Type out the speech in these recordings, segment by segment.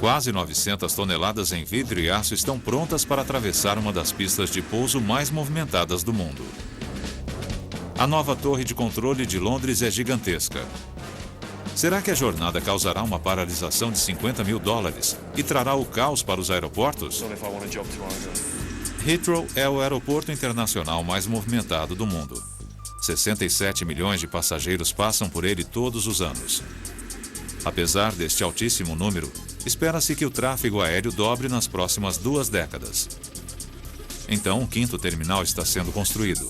Quase 900 toneladas em vidro e aço estão prontas para atravessar uma das pistas de pouso mais movimentadas do mundo. A nova torre de controle de Londres é gigantesca. Será que a jornada causará uma paralisação de $50 mil e trará o caos para os aeroportos? Heathrow é o aeroporto internacional mais movimentado do mundo. 67 milhões de passageiros passam por ele todos os anos. Apesar deste altíssimo número, espera-se que o tráfego aéreo dobre nas próximas 2 décadas. Então, um 5º terminal está sendo construído.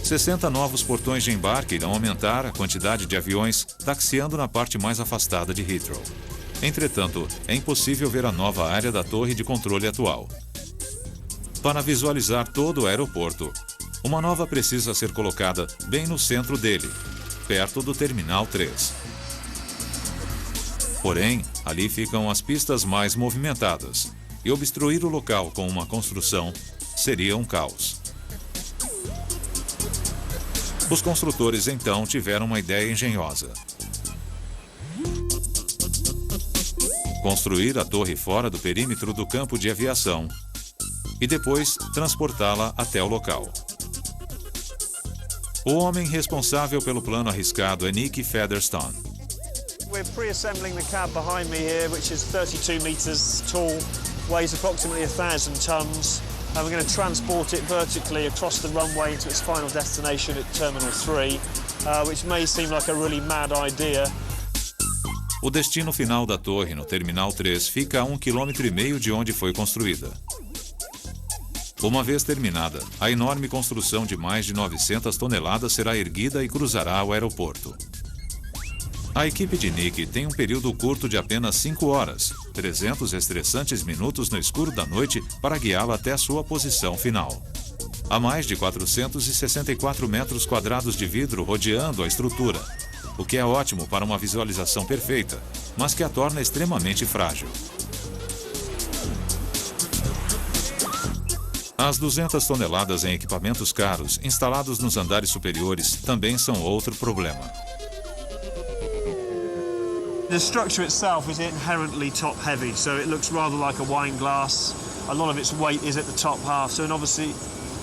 60 novos portões de embarque irão aumentar a quantidade de aviões taxiando na parte mais afastada de Heathrow. Entretanto, é impossível ver a nova área da torre de controle atual. Para visualizar todo o aeroporto, uma nova precisa ser colocada bem no centro dele, perto do Terminal 3. Porém, ali ficam as pistas mais movimentadas, e obstruir o local com uma construção seria um caos. Os construtores então tiveram uma ideia engenhosa. Construir a torre fora do perímetro do campo de aviação e depois transportá-la até o local. O homem responsável pelo plano arriscado é Nick Featherstone. We're pre-assembling the cab behind me here, which is 32 meters tall, weighs approximately 1,000 tons, and we're going to transport it vertically across the runway into its final destination at Terminal 3, which may seem like a really mad idea. O destino final da torre no Terminal 3 fica a 1,5 km de onde foi construída. Uma vez terminada, a enorme construção de mais de 900 toneladas será erguida e cruzará o aeroporto. A equipe de Nick tem um período curto de apenas 5 horas, 300 estressantes minutos no escuro da noite para guiá-la até a sua posição final. Há mais de 464 metros quadrados de vidro rodeando a estrutura, o que é ótimo para uma visualização perfeita, mas que a torna extremamente frágil. As 200 toneladas em equipamentos caros instalados nos andares superiores também são outro problema. The structure itself is inherently top-heavy, so it looks rather like a wine glass. A lot of its weight is at the top half, so obviously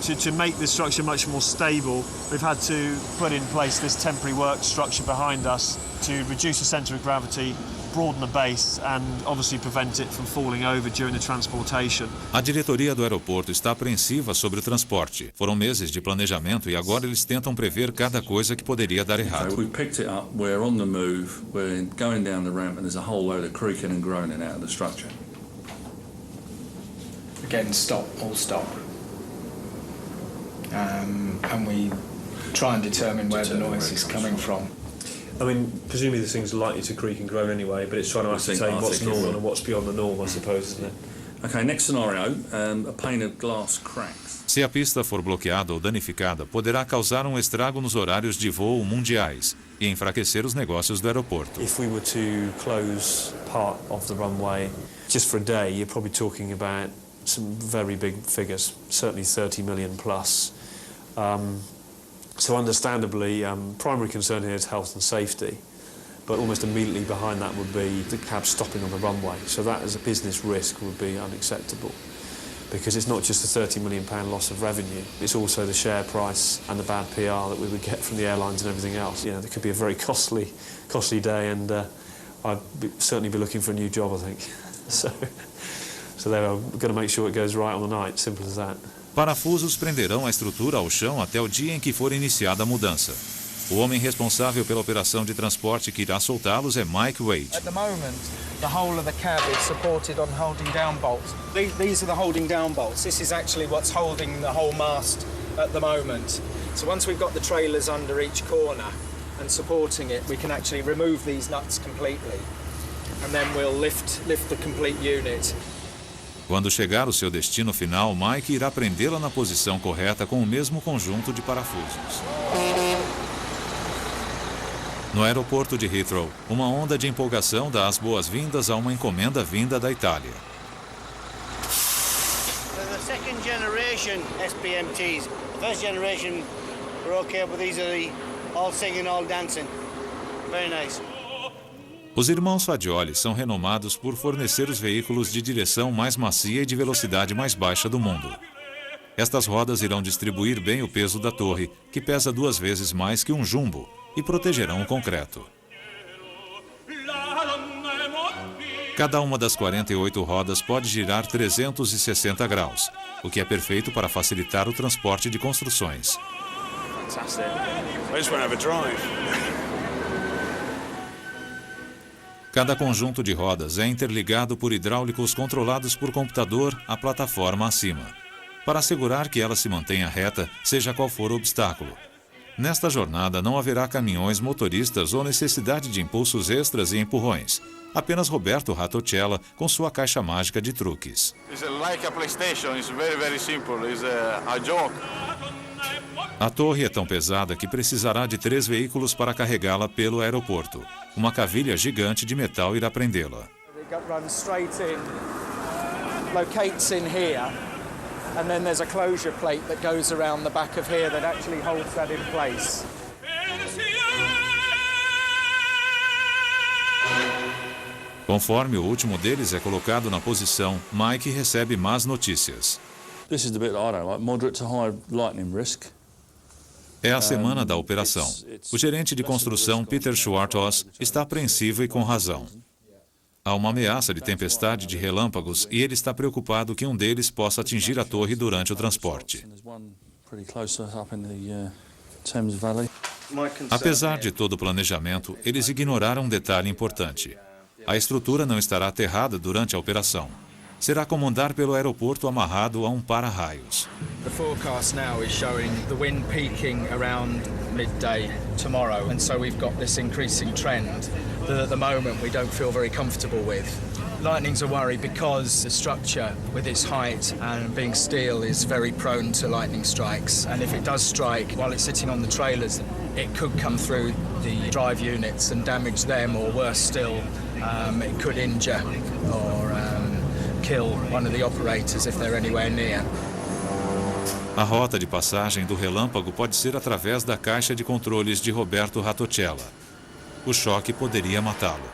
to make this structure much more stable, we've had to put in place this temporary work structure behind us to reduce the centre of gravity, broaden the base and obviously prevent it from falling over during the transportation. A diretoria do aeroporto está apreensiva sobre o transporte. Foram meses de planejamento e agora eles tentam prever cada coisa que poderia dar errado. We picked it up, we're on the move, we're going down the ramp and there's a whole load of creaking and groaning out of the structure. Again, stop, all stop. And we try and determine where the noise is coming from. I mean, presumably this thing's likely to creak and groan anyway, but it's trying to ascertain what's normal and what's beyond the norm, I suppose, isn't it? Okay, next scenario, a pane of glass cracks. Se a pista for bloqueada ou danificada, poderá causar um estrago nos horários de voo mundiais e enfraquecer os negócios do aeroporto. If we were to close part of the runway just for a day, you're probably talking about some very big figures, certainly 30 million plus. So understandably, primary concern here is health and safety, but almost immediately behind that would be the cab stopping on the runway. So that as a business risk would be unacceptable, because it's not just the £30 million loss of revenue, it's also the share price and the bad PR that we would get from the airlines and everything else. You know, it could be a very costly day, and I'd certainly be looking for a new job, I think. So they're going to make sure it goes right on the night, simple as that. Parafusos prenderão a estrutura ao chão até o dia em que for iniciada a mudança. O homem responsável pela operação de transporte que irá soltá-los é Mike Wade. At the moment, the whole of the cab is supported on holding down bolts. These are the holding down bolts. This is actually what's holding the whole mast at the moment. So once we've got the trailers under each corner and supporting it, we can actually remove these nuts completely, and then we'll lift the complete unit. Quando chegar o seu destino final, Mike irá prendê-la na posição correta com o mesmo conjunto de parafusos. No aeroporto de Heathrow, uma onda de empolgação dá as boas-vindas a uma encomenda vinda da Itália. The second generation SPMTs. The first generation were okay, but these are the all singing, all dancing. Very nice. Os irmãos Fagioli são renomados por fornecer os veículos de direção mais macia e de velocidade mais baixa do mundo. Estas rodas irão distribuir bem o peso da torre, que pesa 2 vezes mais que um jumbo, e protegerão o concreto. Cada uma das 48 rodas pode girar 360 graus, o que é perfeito para facilitar o transporte de construções. Cada conjunto de rodas é interligado por hidráulicos controlados por computador à plataforma acima, para assegurar que ela se mantenha reta, seja qual for o obstáculo. Nesta jornada não haverá caminhões, motoristas ou necessidade de impulsos extras e empurrões. Apenas Roberto Ratocella com sua caixa mágica de truques. A torre é tão pesada que precisará de 3 veículos para carregá-la pelo aeroporto. Uma cavilha gigante de metal irá prendê-la. And then there's a closure plate that goes around the back of here that actually holds that in place. Conforme o último deles é colocado na posição, Mike recebe más notícias. This is the bit that I don't like. Moderate to high lightning risk. É a semana da operação. O gerente de construção, Peter Schwartz, está apreensivo e com razão. Há uma ameaça de tempestade de relâmpagos e ele está preocupado que um deles possa atingir a torre durante o transporte. Apesar de todo o planejamento, eles ignoraram um detalhe importante. A estrutura não estará aterrada durante a operação. Será como andar pelo aeroporto amarrado a um para-raios. The forecast now is showing the wind peaking around midday tomorrow, and so we've got this increasing trend that at the moment we don't feel very comfortable with. Lightning's a worry because the structure, with its height and being steel, is very prone to lightning strikes. And if it does strike while it's sitting on the trailers, it could come through the drive units and damage them, or worse still, it could injure or kill one of the operators if they're anywhere near. A rota de passagem do relâmpago pode ser através da caixa de controles de Roberto Ratocella. O choque poderia matá-lo.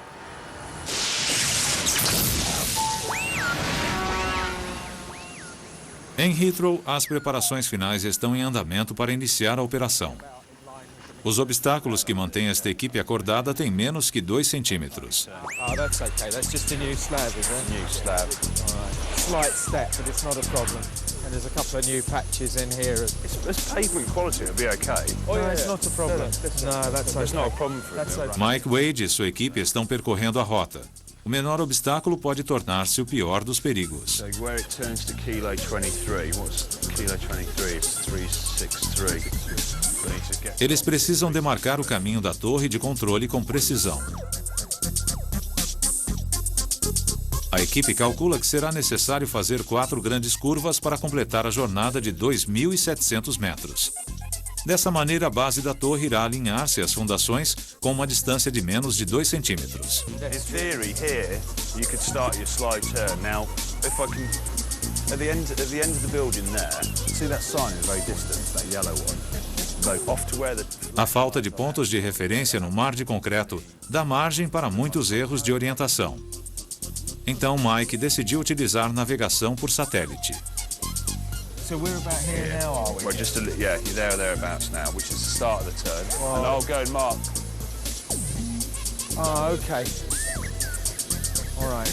Em Heathrow, as preparações finais estão em andamento para iniciar a operação. Os obstáculos que mantêm esta equipe acordada têm menos que 2 centímetros. Oh, that's okay. That's just a new slab, is it? New slab. All right. Slight step, but it's not a problem. And there's a couple of new patches in here. It's pavement quality, it'll be okay. Oh, yeah, it's not a problem. No, that's okay. It's not a problem for it. Mike Wade e sua equipe estão percorrendo a rota. O menor obstáculo pode tornar-se o pior dos perigos. So where it turns to kilo 23, what's kilo 23? It's 363. Eles precisam demarcar o caminho da torre de controle com precisão. A equipe calcula que será necessário fazer 4 grandes curvas para completar a jornada de 2.700 metros. Dessa maneira, a base da torre irá alinhar-se às fundações com uma distância de menos de 2 centímetros. In theory, here you could start your slide turn. Now, if I can, at the end of the building there, see that sign is very distant, that yellow one. A falta de pontos de referência no mar de concreto dá margem para muitos erros de orientação. Então Mike decidiu utilizar navegação por satélite. So we're about here now, are we? Well, just you're there or thereabouts now, which is the start of the turn. Wow. And I'll go and mark. Oh, okay. All right.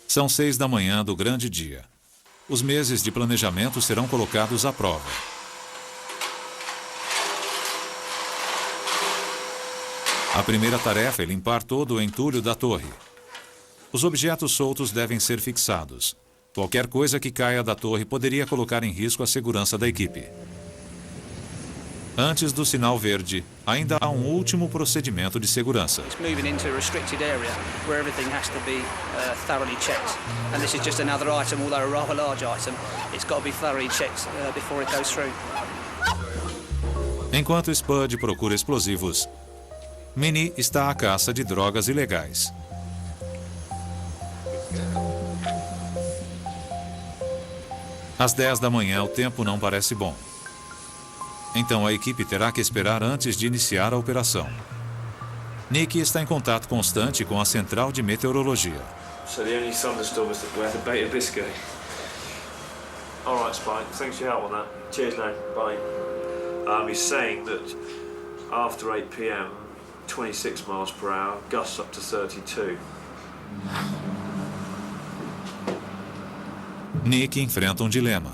São 6 da manhã do grande dia. Os meses de planejamento serão colocados à prova. A primeira tarefa é limpar todo o entulho da torre. Os objetos soltos devem ser fixados. Qualquer coisa que caia da torre poderia colocar em risco a segurança da equipe. Antes do sinal verde, ainda há um último procedimento de segurança. It's moving into a restricted area where everything has to be thoroughly checked. And this is just another item, although a rather large item. It's got to be thoroughly checked before it goes through. Enquanto Spud procura explosivos, Minnie está à caça de drogas ilegais. Às 10 da manhã, o tempo não parece bom. Então a equipe terá que esperar antes de iniciar a operação. Nick está em contato constante com a central de meteorologia. So the only thunderstorm is at the Beta Biscay. All right, Spike. Thanks for your help on that. Cheers now. Bye. He's saying that after 8 p.m, 26 miles per hour, gusts up to 32. Nick enfrenta um dilema.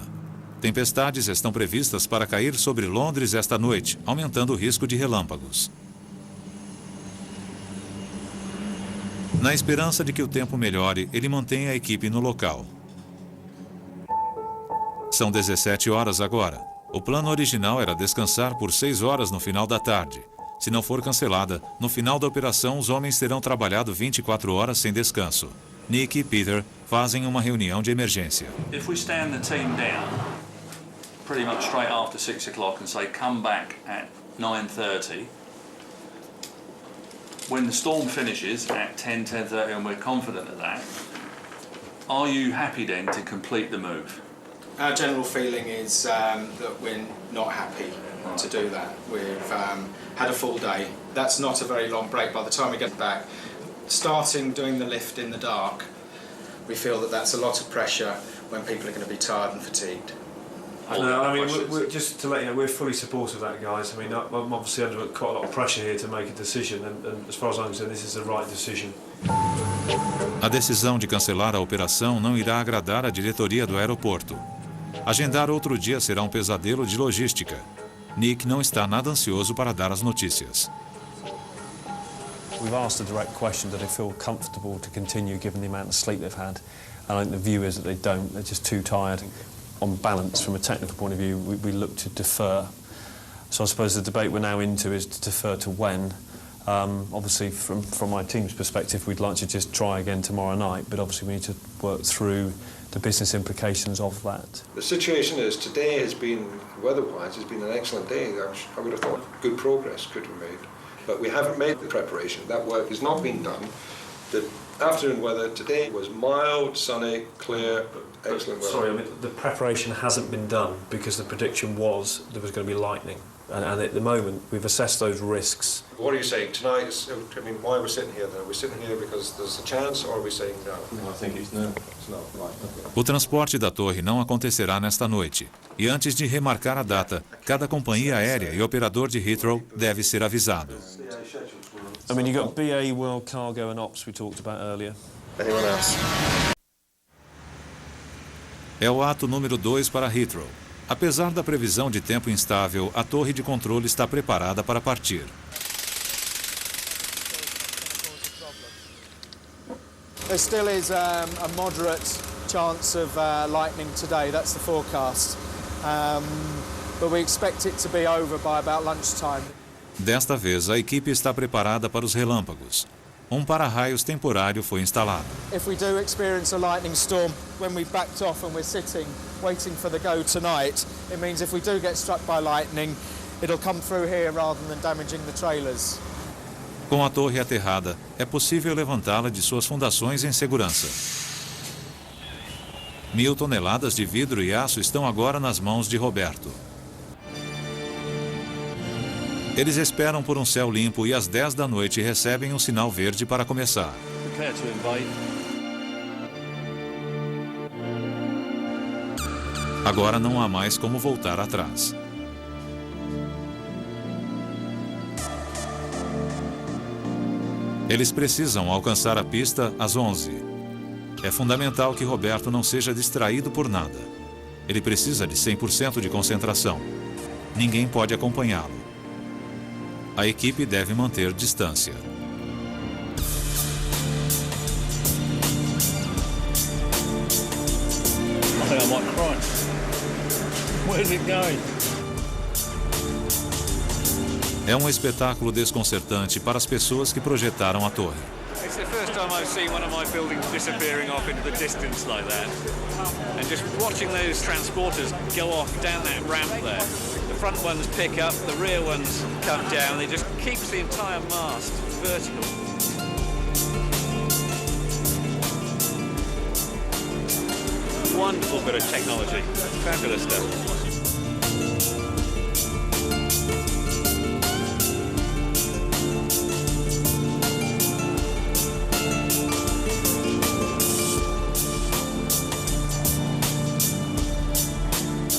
Tempestades estão previstas para cair sobre Londres esta noite, aumentando o risco de relâmpagos. Na esperança de que o tempo melhore, ele mantém a equipe no local. São 17 horas agora. O plano original era descansar por 6 horas no final da tarde. Se não for cancelada, no final da operação os homens terão trabalhado 24 horas sem descanso. Nick e Peter fazem uma reunião de emergência. If we stand the team down pretty much straight after 6 o'clock and say come back at 9:30, when the storm finishes at 10:30 and we're confident of that, are you happy then to complete the move? Our general feeling is that we're not happy to do that. We've had a full day. That's not a very long break by the time we get back. Starting doing the lift in the dark, we feel that that's a lot of pressure when people are going to be tired and fatigued. No, I mean, we're just to let you know, we're fully supportive of that, guys. I mean, I'm obviously under quite a lot of pressure here to make a decision, and as far as I'm concerned, this is the right decision. A decisão de cancelar a operação não irá agradar a diretoria do aeroporto. Agendar outro dia será um pesadelo de logística. Nick não está nada ansioso para dar as notícias. We've asked a direct question, do they feel comfortable to continue given the amount of sleep they've had? And I think the view is that they don't, they're just too tired. On balance, from a technical point of view, we look to defer. So I suppose the debate we're now into is to defer to when. Obviously, from my team's perspective, we'd like to just try again tomorrow night, but obviously we need to work through the business implications of that. The situation is today has been, weather-wise, has been an excellent day. I would have thought good progress could be made, but we haven't made the preparation. That work has not been done. The afternoon weather today was mild, sunny, clear, excellent weather. Sorry, I mean, the preparation hasn't been done because the prediction was there was going to be lightning. And at the moment, we've assessed those risks. What are you saying tonight? I mean, why we're sitting here then? Are we sitting here because there's a chance, or are we saying no? No, I think it's no. It's not right. O transporte da torre não acontecerá nesta noite. E antes de remarcar a data, cada companhia aérea e operador de Heathrow deve ser avisado. I mean, you've got BA, World Cargo and Ops we talked about earlier. Anyone else? É o ato número 2 para Heathrow. Apesar da previsão de tempo instável, a torre de controle está preparada para partir. There still is a moderate chance of lightning today, that's the forecast. But we expect it to be over by about lunchtime. Desta vez, a equipe está preparada para os relâmpagos. Um para-raios temporário foi instalado. If we do experience a lightning storm when we backed off and we're sitting waiting for the go tonight, it means if we do get struck by lightning, it'll come through here rather than damaging the trailers. Com a torre aterrada, é possível levantá-la de suas fundações em segurança. 1.000 toneladas de vidro e aço estão agora nas mãos de Roberto. Eles esperam por um céu limpo e às 10 da noite recebem um sinal verde para começar. Agora não há mais como voltar atrás. Eles precisam alcançar a pista às 11. É fundamental que Roberto não seja distraído por nada. Ele precisa de 100% de concentração. Ninguém pode acompanhá-lo. A equipe deve manter distância. I think I might cry. Where's it going? É um espetáculo desconcertante para as pessoas que projetaram a torre. It's the first time I've seen one of my buildings disappearing off into the distance like that. And just watching those transporters go off down that ramp there. The front ones pick up, the rear ones come down. It just keeps the entire mast vertical. Wonderful bit of technology. Fabulous stuff.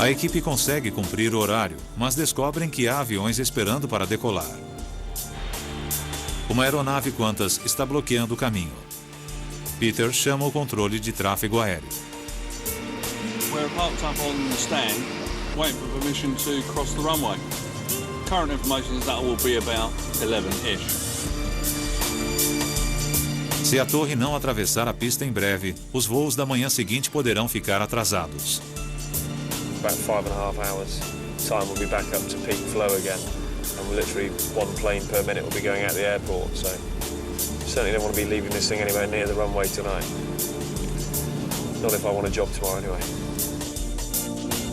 A equipe consegue cumprir o horário, mas descobrem que há aviões esperando para decolar. Uma aeronave Qantas está bloqueando o caminho. Peter chama o controle de tráfego aéreo. We're parked up on the stand, waiting for permission to cross the runway. Current information is that will be about 11-ish. Se a torre não atravessar a pista em breve, os voos da manhã seguinte poderão ficar atrasados. About 5.5 hours time we'll be back up to peak flow again, and literally one plane per minute will be going out the airport, so certainly don't want to be leaving this thing anywhere near the runway tonight. Not if I want a job tomorrow anyway.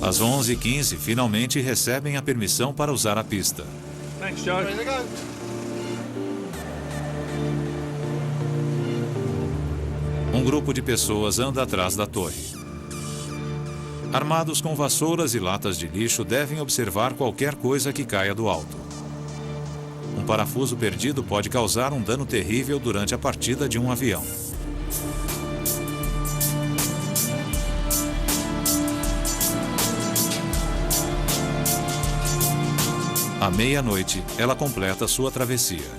Às 11h15, finalmente recebem a permissão para usar a pista. Thanks, Joe. Ready to go. Um grupo de pessoas anda atrás da torre. Armados com vassouras e latas de lixo, devem observar qualquer coisa que caia do alto. Um parafuso perdido pode causar um dano terrível durante a partida de um avião. À meia-noite, ela completa sua travessia.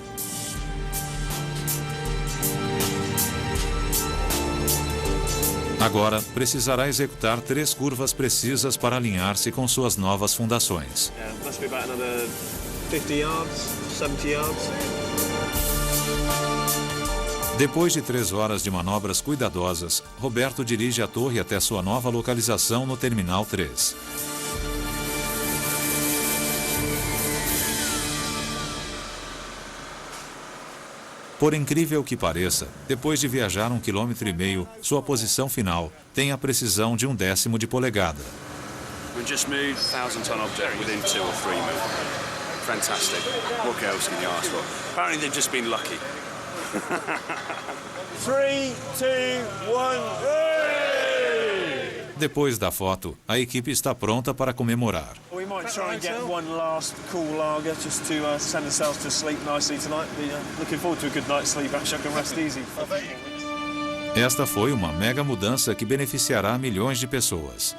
Agora, precisará executar 3 curvas precisas para alinhar-se com suas novas fundações. Must be about another 50 yards, 70 yards. Depois de 3 horas de manobras cuidadosas, Roberto dirige a torre até sua nova localização no Terminal 3. Por incrível que pareça, depois de viajar 1,5 km, sua posição final tem a precisão de 1/10 de polegada. We just moved 1,000-ton object within 2 or 3 moves. Fantastic. What else can you ask for? Apparently they've just been lucky. 3, 2, 1. Depois da foto, a equipe está pronta para comemorar. We might try and get one last cool lager just to send ourselves to sleep nicely tonight. Looking forward to a good night's sleep. Actually, I can rest easy. Esta foi uma mega mudança que beneficiará milhões de pessoas.